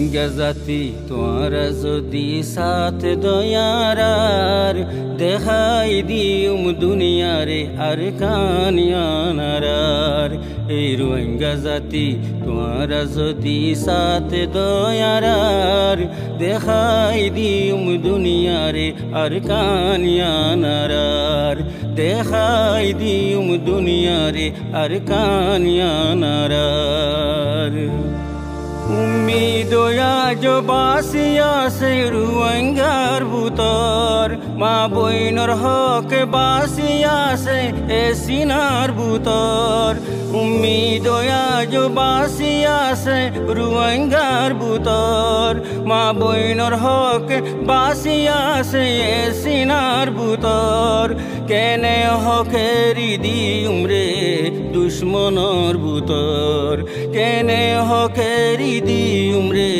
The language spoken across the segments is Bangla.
রোহিঙ্গা জাতি তোরা যদি সাথ দয়ারার দেখাই দিউম দুনিয়ারে আর কানিয়ানারার। এই রোহিঙ্গা জাতি তোরা যদি সাথ দয়ারার দেখাই দিউম দুনিয়ারে আর কানিয়ানারার। দেখাই দিউম দুনিয়ারে আর কানিয়ানারার। উম্মিদয়া जो बासिया से রোহিঙ্গার ভুতর মা বইনর হক বাসিয়া সে এ সিনার ভুতর। উম্মিদয়া जो বাসিয়া সে রোহিঙ্গার ভুতর মা বইনর হক বাসিয়া সে এ সিনার ভুতর। কেনে হকেরি দিউম রে দুশ্মনর ভুতর। কেনে হকেরি দিউম রে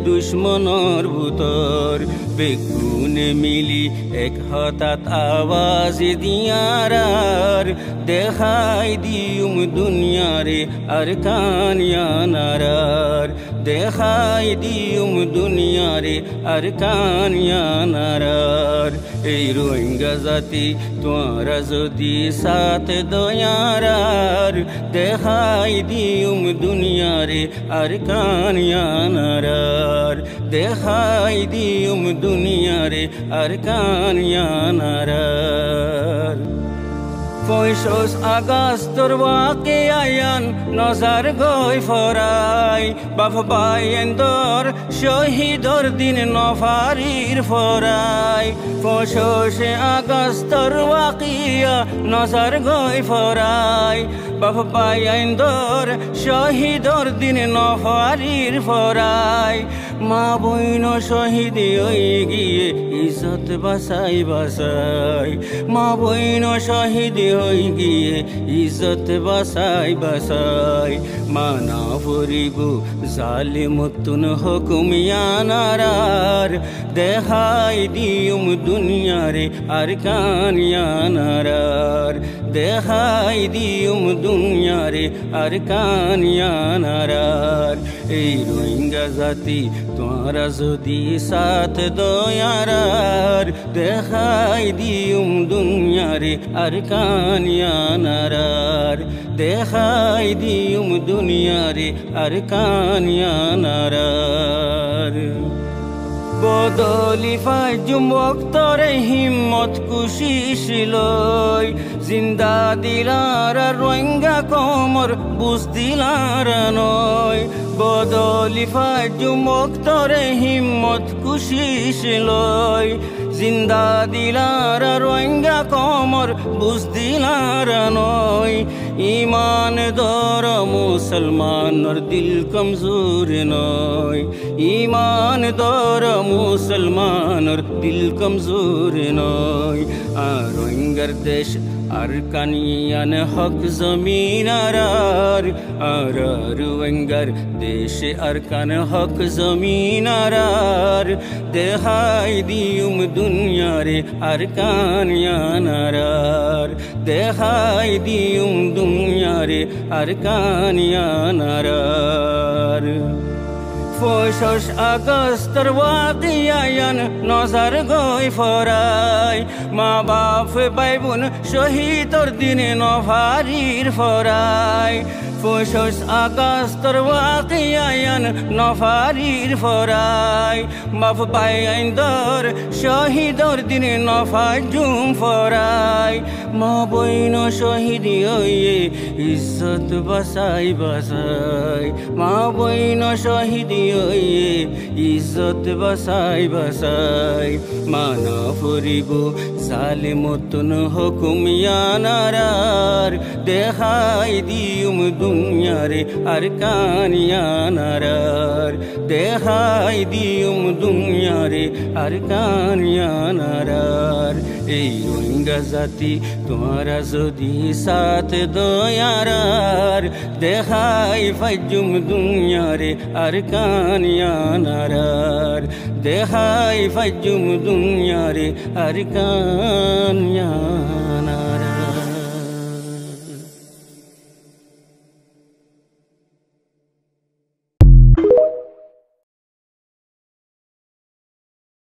দুশ্মনর ভুতর। বেগুনে মিলি এক হঠাৎ আওয়াজ দিয়ারার দেখাই দিউম দুনিয়ারে আর কানিয়ানারার। দেখাই দিউম দুনিয়ারে আর কানিয়ানারার। এই রোহিঙ্গা জাতি তোরা যদি সাথ দয়ারার দেখাই দিউম দুনিয়ারে আর কানিয়ানারার। দেখাই দিউম দুনিয়ারে আর কানিয়ানারার। 25 আগস্টর ওয়াকে আয়ান নজার গই ফরাই বাপ বাইন্দর শহীদর দিন নফারির ফরাই। 25 আগস্টর ওয়াকিয়া নজার গই ফরাই বাপ বাইন্দর শহীদর দিন নফারির ফরাই। মা বইন শহীদ হয়ে গিয়ে ইজ্জত বাসাই বাসাই। মা বইন শহীদ হয়ে গিয়ে ইজ্জত বাসাই বাসাই। মানা ফরিব জালিমতুন হুকুমিয়ানারার দেখাই দিউম দুনিয়ারে আর কানিয়ানারার। দেখাই দিউম দুনিয়ারে আর কানিয়ানারার। এই রোহিঙ্গা জাতি তোরা যদি সাথ দয়ারার দেখাই দিউম দুনিয়ারে আর কানিয়ানারার। দেখাই দিউম দুনিয়ারে আর কানিয়ানারার। বদলি ফাজুম ওক্তরে হিম্মত কুশিশিলই জিন্দা দিলার রোহিঙ্গা কমর বুঝ দিলার নয়। বদলি ফাজুম ওক্তরে হিম্মত কুশিশিলই জিন্দা দিলার রোহিঙ্গা কমর বুঝ দিলার নয়। ইমান দর মুসলমানর দিল কমজোর নয়। ইমান দর মুসলমানর দিল কমজোর নয়। আর রোহিঙ্গার দেশ আর কানিয়ান হক জমিনারার। আর রোহিঙ্গার দেশে আর কান হক জমিনারার। দেখাই দিউম দুনিয়ারে আর কানিয়ানারার। দেখাই দিউম দুনিয়ারে আর কানিয়ানারার। 25 আগস্টর ওয়াকিয়ান নজার গই ফরাই মা বাপ ভাই বোন শহীদর দিনে নফারির ফরাই। 25 আগস্টর ওয়াকিয়ান নফারির ফরাই বাপ বাইন্দর শহীদর দিনে নফাজুম ফরাই। মা বইন শহীদ হয়ে ইজ্জত বাসাই বাসাই। মা বইন শহীদ হয়ে ইজ্জত বাসাই বাসাই। মানা ফরিব জালিমতুন হুকুমিয়ানারার দেখাই দিউম দুনিয়ারে আর কানিয়ানারার। দেখাই দিউম দুনিয়ারে আর কানিয়ানারার। এই রোহিঙ্গা জাতি তোরা যদি সাথ দয়ারার দেখাই ফাজুম দুনিয়ারে আর কানিয়ানারার। দেখাই ফাজুম দুনিয়ারে আর কানিয়ানারার।